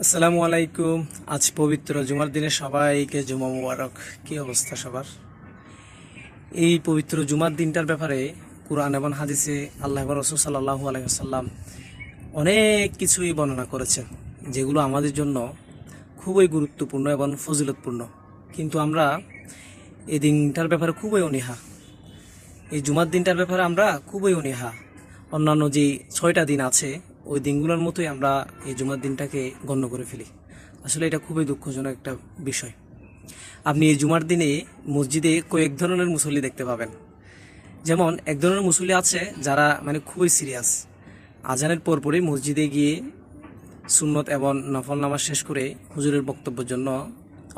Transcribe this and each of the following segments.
আসসালামু আলাইকুম। আজ পবিত্র জুমার দিনে সবাইকে জুমা মুবারক। কি অবস্থা সবার? এই পবিত্র জুমার দিনটার ব্যাপারে কুরআন এবং হাদিসে আল্লাহ এবং রাসূল সাল্লাল্লাহু আলাইহি ওয়াসাল্লাম অনেক কিছুই বর্ণনা করেছেন, যেগুলো আমাদের জন্য খুবই গুরুত্বপূর্ণ এবং ফজিলতপূর্ণ। কিন্তু আমরা এই দিনটার ব্যাপারে খুবই অনীহা। এই জুমার দিনটার ব্যাপারে আমরা খুবই অনীহা। অন্যান্য যে 6টা দিন আছে ওই দিনগুলোর মতোই আমরা এই জুমার দিনটাকে গণ্য করে ফেলি। আসলে এটা খুবই দুঃখজনক একটা বিষয়। আপনি এই জুমার দিনে মসজিদে কয়েক ধরনের মুসল্লি দেখতে পাবেন। যেমন এক ধরনের মুসল্লি আছে যারা খুবই সিরিয়াস, আজানের পরপরই মসজিদে গিয়ে সুন্নত এবং নফল নামাজ শেষ করে হুজুরের বক্তব্যের জন্য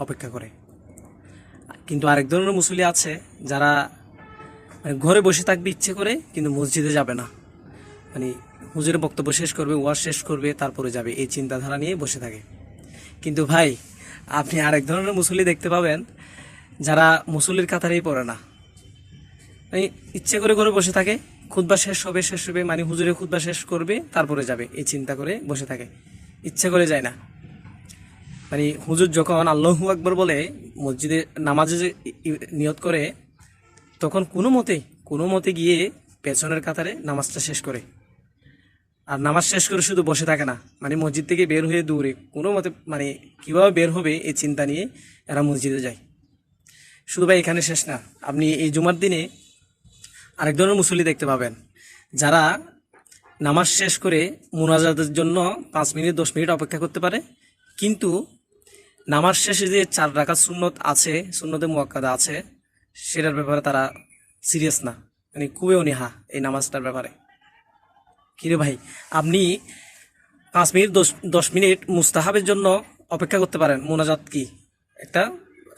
অপেক্ষা করে। কিন্তু আরেক ধরনের মুসল্লি আছে যারা ঘরে বসে থাকবে ইচ্ছে করে, কিন্তু মসজিদে যাবে না। মানে হুজুরের বক্তব্য শেষ করবে, ওয়াজ শেষ করবে, তারপরে যাবে, এই চিন্তাধারা নিয়ে বসে থাকে। কিন্তু ভাই, আপনি আরেক ধরনের মুসল্লি দেখতে পাবেন যারা মুসল্লির কাতারেই পড়ে না। ইচ্ছে করে ঘরে বসে থাকে, খুতবা শেষ হবে হুজুরের খুতবা শেষ করবে, তারপরে যাবে, এই চিন্তা করে বসে থাকে, ইচ্ছে করে যায় না। হুজুর যখন আল্লাহু আকবার বলে মসজিদে নামাজে নিয়ত করে, তখন কোনো মতে গিয়ে পেছনের কাতারে নামাজটা শেষ করে। আর নামাজ শেষ করে শুধু বসে থাকে না, মসজিদ থেকে বের হয়ে দূরে কোনো মতে কীভাবে বের হবে এই চিন্তা নিয়ে এরা মসজিদে যায়। শুধু ভাই এখানে শেষ না, আপনি এই জুমার দিনে আরেক ধরনের মুসল্লি দেখতে পাবেন যারা নামাজ শেষ করে মুনাজাতের জন্য 5 মিনিট 10 মিনিট অপেক্ষা করতে পারে, কিন্তু নামাজ শেষে যে 4 রাকাত সুন্নত আছে, সুন্নতে মুআক্কাদা আছে, সেটার ব্যাপারে তারা সিরিয়াস না। খুবই অনীহা এই নামাজটার ব্যাপারে। কিরে ভাই, আপনি 5 মিনিট 10 মিনিট মুস্তাহাবের জন্য অপেক্ষা করতে পারেন। মোনাজাত কি একটা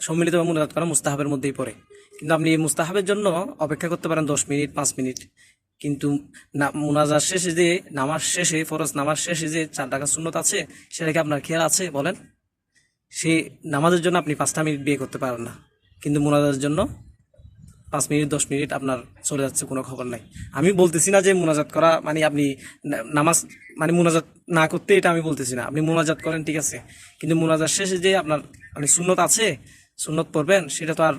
সম্মিলিত মোনাজাত করা মুস্তাহাবের মধ্যেই পড়ে, কিন্তু আপনি এই মুস্তাহাবের জন্য অপেক্ষা করতে পারেন 10 মিনিট 5 মিনিট। কিন্তু মোনাজাত শেষে যে নামাজ শেষে, ফরজ নামাজ শেষে যে 4 রাকাত সুন্নত আছে, সেটা কি আপনার খেয়াল আছে বলেন? সেই নামাজের জন্য আপনি 5টা মিনিট বিয়ে করতে পারেন না, কিন্তু মোনাজাতের জন্য 5 মিনিট 10 মিনিট আপনার চলে যাচ্ছে, কোনো খবর নাই। আমি বলতেছি না যে মোনাজাত করা আপনি নামাজ মোনাজাত না করতে, এটা আমি বলতেছি না। আপনি মোনাজাত করেন, ঠিক আছে, কিন্তু মোনাজাত শেষে যে আপনার সুন্নত আছে, সুন্নত পড়বেন, সেটা তো আর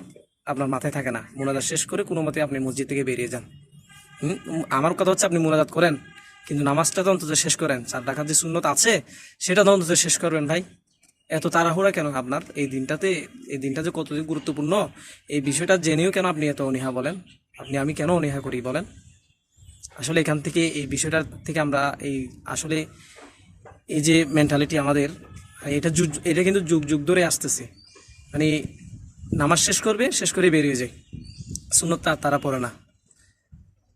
আপনার মাথায় থাকে না। মোনাজাত শেষ করে কোনো মতে আপনি মসজিদ থেকে বেরিয়ে যান। আমার কথা হচ্ছে আপনি মোনাজাত করেন, কিন্তু নামাজটা তো অন্তত শেষ করেন। 4 রাকাত যে সুন্নত আছে সেটা তো অন্তত শেষ করবেন ভাই। এত তাড়াহুড়া কেন আপনার এই দিনটাতে? এই দিনটা যে কতদিন গুরুত্বপূর্ণ, এই বিষয়টা জেনেও কেন আপনি এত অনীহা বলেন? আমি কেন অনীহা করি বলেন? আসলে এখান থেকে, এই বিষয়টার থেকে আমরা আসলে এই যে মেন্টালিটি আমাদের, এটা কিন্তু যুগ যুগ ধরে আসতেছে। নামাজ শেষ করবে, শেষ করে বেরিয়ে যায়, সুন্নত তারা পড়ে না,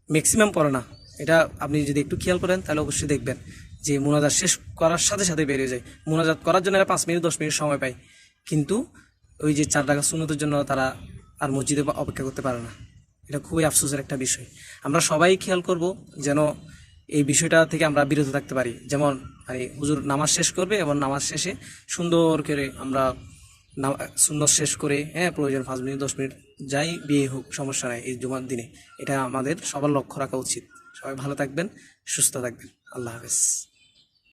ম্যাক্সিমাম পড়ে না। এটা আপনি যদি একটু খেয়াল করেন তাহলে অবশ্যই দেখবেন যে মোনাজাত শেষ করার সাথে সাথে বেরিয়ে যায়। মোনাজাত করার জন্য 5 মিনিট 10 মিনিট সময় পায়, কিন্তু ওই যে 4 রাকাত সুন্নতের জন্য তারা আর মসজিদে অপেক্ষা করতে পারে না। এটা খুবই আফসোসের একটা বিষয়। আমরা সবাই খেয়াল করব যেন এই বিষয়টা থেকে আমরা বিরত থাকতে পারি। যেমন হুজুর নামাজ শেষ করবে এবং নামাজ শেষে সুন্দর করে আমরা সুন্নত শেষ করে, প্রয়োজন 5 মিনিট 10 মিনিট যাই বিয়ে হোক, সমস্যা নাই এই জুমার দিনে। এটা আমাদের সবার লক্ষ্য রাখা উচিত। সবাই ভালো থাকবেন, সুস্থ থাকবেন। আল্লাহ হাফেজ।